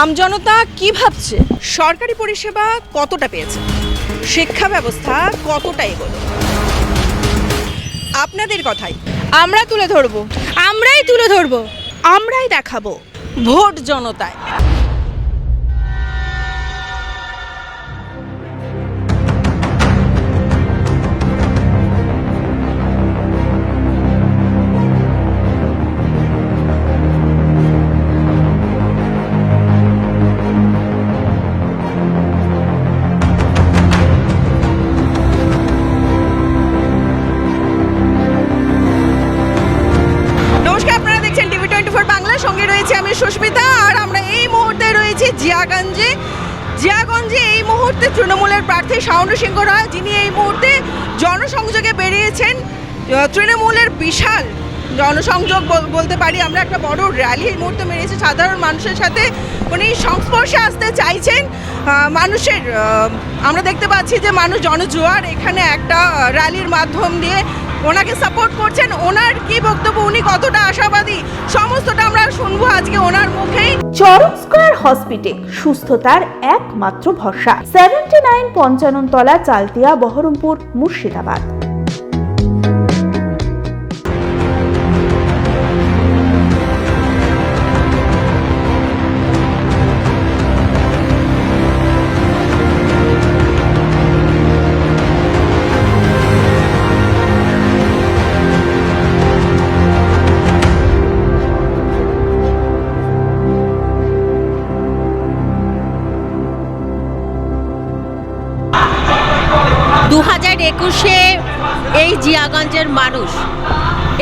আমজনতা কি ভাবছে? সরকারি পরিষেবা কতটা পেয়েছে? শিক্ষা ব্যবস্থা কতটা এগোলো? আপনাদের কথাই আমরা তুলে ধরবো, আমরাই তুলে ধরবো, আমরাই দেখাবো ভোট জনতায়। সঙ্গে রয়েছে আমি সুস্মিতা, আর আমরা এই মুহূর্তে রয়েছি জিয়াগঞ্জে এই মুহূর্তে তৃণমূলের প্রার্থী শাওনু সিংহ রায়, যিনি এই মুহূর্তে জনসংযোগে বেরিয়েছেন। তৃণমূলের বিশাল জনসংযোগ বলতে পারি আমরা, একটা বড় র্যালি এই মুহূর্তে বেরিয়েছে। সাধারণ মানুষের সাথে উনি সংস্পর্শে আসতে চাইছেন। মানুষের আমরা দেখতে পাচ্ছি যে মানুষ জনজোয়ার এখানে একটা র্যালির মাধ্যম দিয়ে ওনাকে সাপোর্ট করছেন। ওনার কি বক্তব্য, উনি কতটা আশাবাদী, সমস্তটা আমরা শুনবো আজকে ওনার মুখেই। চরক স্কয়ার হসপিটাল, সুস্থতার একমাত্র ভরসা। 79 পঞ্চাননতলা, চালতিয়া, বহরমপুর, মুর্শিদাবাদ। এই জিয়াগঞ্জের মানুষ,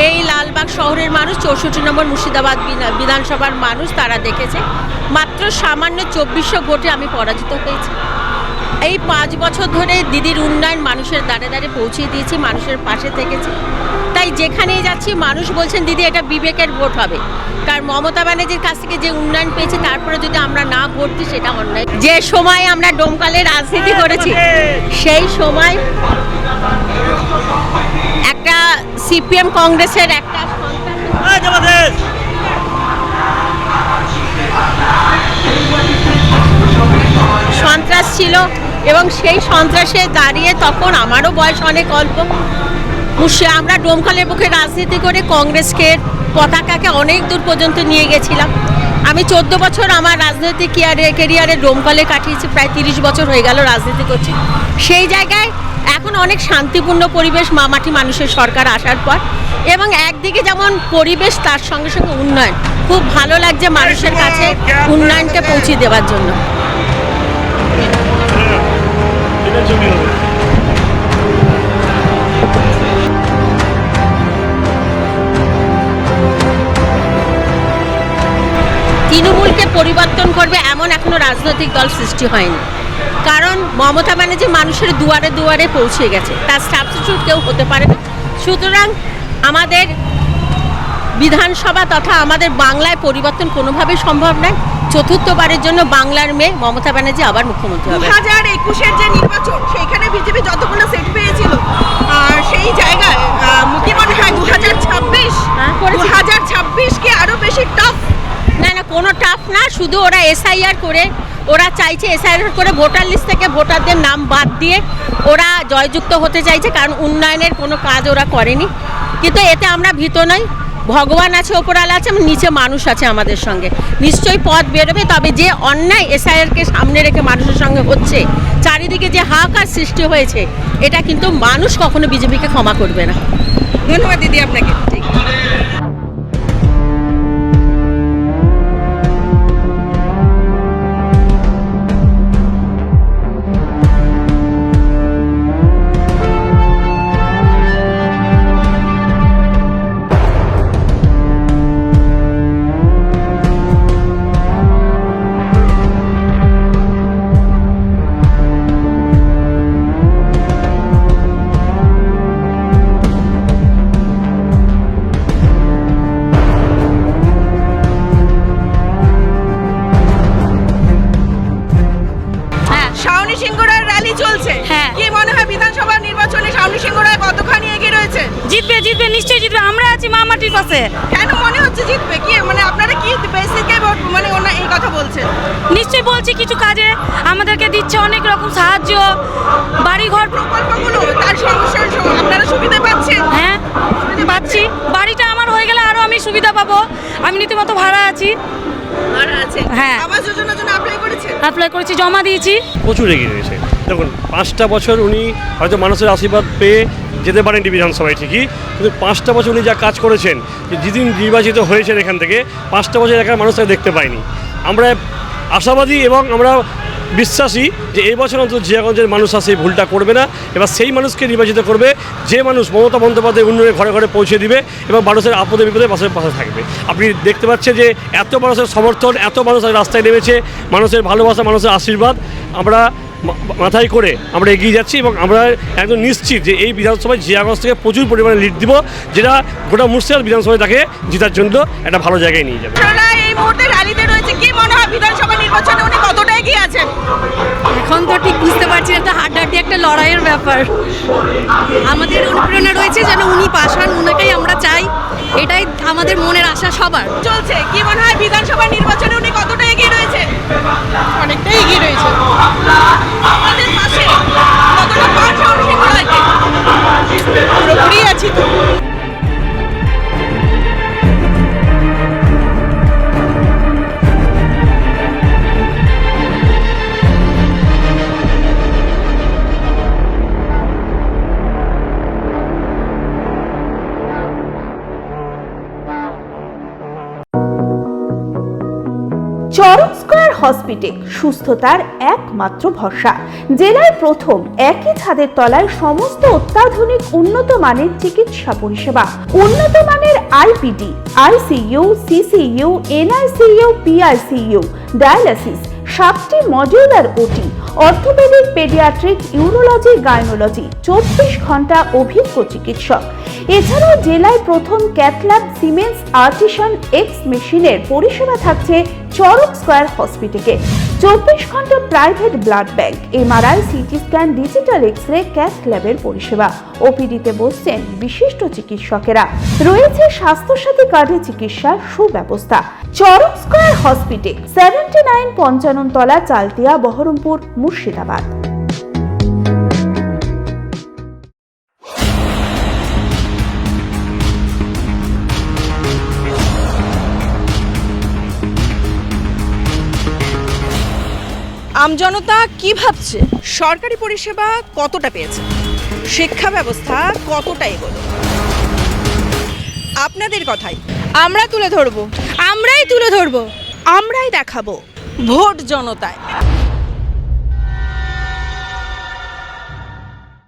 এই লালবাগ শহরের মানুষ, 64 নম্বর মুর্শিদাবাদ বিধানসভার মানুষ, তারা দেখেছে মাত্র সামান্য 2400 ভোটে আমি পরাজিত হয়েছি। এই 5 বছর ধরে দিদির উন্নয়ন মানুষের দ্বারে দ্বারে পৌঁছে দিয়েছি, মানুষের পাশে থেকেছি। তাই যেখানেই যাচ্ছি মানুষ বলছেন দিদি এটা বিবেকের ভোট হবে, কারণ মমতা ব্যানার্জির কাছ থেকে যে উন্নয়ন পেয়েছি তারপরে যদি আমরা না ভোট দিই সেটা অন্যায়। যে সময় আমরা ডোমকালে রাজনীতি করেছি সেই সময় একটা সিপিএম কংগ্রেসের একটা সন্ত্রাস ছিল এবং সেই সন্ত্রাসে দাঁড়িয়ে তখন আমারও বয়স অনেক অল্প, আমরা ডোমকালের বুকে রাজনীতি করে কংগ্রেসকে পতাকাকে অনেক দূর পর্যন্ত নিয়ে গেছিলাম। আমি 14 বছর আমার রাজনৈতিক ক্যারিয়ারে ডোমকালে কাটিয়েছি, প্রায় 30 বছর হয়ে গেল রাজনীতি করছি। সেই জায়গায় এখন অনেক শান্তিপূর্ণ পরিবেশ মামাটি মানুষের সরকার আসার পর, এবং একদিকে যেমন পরিবেশ তার সঙ্গে সঙ্গে উন্নয়ন, খুব ভালো লাগছে মানুষের কাছে উন্নয়নকে পৌঁছে দেওয়ার জন্য। তৃণমূলকে পরিবর্তন করবে এমন এখনো রাজনৈতিক দল সৃষ্টি হয়নি, কারণ মমতা ব্যানার্জি মানুষের দুয়ারে দুয়ারে পৌঁছে গেছে, তার সাবস্টিটিউট কেউ হতে পারে না। সুতরাং আমাদের বিধানসভা তথা আমাদের বাংলায় পরিবর্তন কোনোভাবেই সম্ভব নয়। চতুর্থবারের জন্য বাংলার মেয়ে মমতা ব্যানার্জি আবার মুখ্যমন্ত্রী হবে। 2021-এর যে নির্বাচন সেইখানে বিজেপি যতগুলো সিট পেয়েছিল, আর সেই জায়গায় কি মনে হয় 2026 কি আরো বেশি টাফ? না, কোনো টাফ না, শুধু ওরা এসআইআর করে, ওরা চাইছে এসআইআর করে ভোটার লিস্ট থেকে ভোটারদের নাম বাদ দিয়ে ওরা জয়যুক্ত হতে চাইছে, কারণ উন্নয়নের কোনো কাজ ওরা করেনি। কিন্তু এতে আমরা ভীত নই, ভগবান আছে, ওপরওয়ালা আছে, নিচে মানুষ আছে আমাদের সঙ্গে, নিশ্চয়ই পথ বেরোবে। তবে যে অন্যায় এসআইআরকে সামনে রেখে মানুষের সঙ্গে হচ্ছে, চারিদিকে যে হাহাকার সৃষ্টি হয়েছে, এটা কিন্তু মানুষ কখনো বিজেপিকে ক্ষমা করবে না। ধন্যবাদ দিদি আপনাকে। জিতবে জিতবে নিশ্চয়ই জিতবে, আমরা আছি মা মাটির পাশে। কেন মনে হচ্ছে জিতবে? কি মানে আপনারা কি বেসিকে মানে ওনা এই কথা বলছেন? নিশ্চয়ই বলছি, কিছু কাজে আমাদেরকে দিচ্ছে অনেক রকম সাহায্য, বাড়িঘর। প্রকল্পগুলো তার সমস্যার আপনারা সুবিধা পাচ্ছেন? হ্যাঁ পাচ্ছি, বাড়িটা আমার হয়ে গেলে আরো আমি সুবিধা পাবো। আমি রীতিমতো ভাড়া আছি। ভাড়া আছে? হ্যাঁ। আবাস যোজনার জন্য অ্যাপ্লাই করেছেন? অ্যাপ্লাই করেছি, জমা দিয়েছি। প্রচুর এগিয়ে রয়েছে। দেখুন 5টা বছর উনি হয়তো মানুষের আশীর্বাদ পেয়ে যেতে পারেন বিধানসভায় ঠিকই, কিন্তু 5টা বছর উনি যা কাজ করেছেন, যেদিন নির্বাচিত হয়েছেন এখান থেকে 5টা বছর এলাকার মানুষ তাকে দেখতে পায়নি। আমরা আশাবাদী এবং আমরা বিশ্বাসী যে এই বছর অন্তত জিয়াগঞ্জের মানুষ আর সেই ভুলটা করবে না। এবার সেই মানুষকে নির্বাচিত করবে যে মানুষ মমতা বন্দ্যোপাধ্যায় উন্নয়নে ঘরে ঘরে পৌঁছে দিবে এবং মানুষের আপদে বিপদে পাশে পাশে থাকবে। আপনি দেখতে পাচ্ছেন যে এত মানুষের সমর্থন, এত মানুষ রাস্তায় নেমেছে, মানুষের ভালোবাসা, মানুষের আশীর্বাদ আমরা মাথায় করে আমরা এগিয়ে যাচ্ছি এবং আমরা একদম নিশ্চিত যে এই বিধানসভায় জিয়াগঞ্জ থেকে প্রচুর পরিমাণে লিড দিব, যেটা গোটা মুর্শিদাবাদ বিধানসভায় তাকে জেতার জন্য একটা ভালো জায়গায় নিয়ে যাবে। আপনারা এই মুহূর্তে র্যালিতে রয়েছে, কি মনে হয় বিধানসভা নির্বাচনে উনি কতটা এগিয়ে আছেন? এখন তো ঠিক বুঝতে পারছি না, তো হাড্ডাহাড্ডি একটা লড়াইয়ের ব্যাপার। আমাদের অনুপ্রেরণা রয়েছে যেন উনি পাশ হন, উনাকেই আমরা চাই, এটাই আমাদের মনের আশা সবার। চলছে, কি মনে হয় বিধানসভা নির্বাচনে উনি কতটা এগিয়ে রয়েছে? অনেকটাই এগিয়ে রয়েছে। আপনাদের পাশে কতটা পাশ সিংহরায়কে? পুরোপুরি আছি তো। চরক স্কয়ার হসপিটাল সুস্থতার একমাত্র ভরসা। জেলায় প্রথম একই ছাদের তলায় সমস্ত অত্যাধুনিক উন্নত মানের চিকিৎসা পরিষেবা, উন্নত মানের IPD, ICU, CCU, NICU, PICU, dialysis, 7টি modular OT, orthopaedic, paediatric, urology, gynaecology, 24 ঘন্টা অভিজ্ঞ চিকিৎসক। এছাড়াও জেলায় প্রথম ক্যাথল্যাব, সিমেন্স, আর্টিসান, এক্স মেশিনের পরিষেবা থাকছে চরক স্কয়ার হসপিটালে। 24 ঘন্টা private blood bank, MRI, CT scan, digital X ray, cath ল্যাবের পরিষেবা। ওপিডিতে বসছেন বিশিষ্ট চিকিৎসকেরা। রয়েছে স্বাস্থ্যসাথী কার্ডে চিকিৎসার সুব্যবস্থা। Charak square hospital, 79 Panchanantala, Chaltia, Baharampur, Murshidabad. আমজনতা কি ভাবছে? সরকারি পরিষেবা কতটা পেয়েছে? শিক্ষা ব্যবস্থা কতটা এগোলো? আপনাদের কথাই আমরা তুলে ধরবো, আমরাই তুলে ধরবো, আমরাই দেখাবো ভোট জনতায়।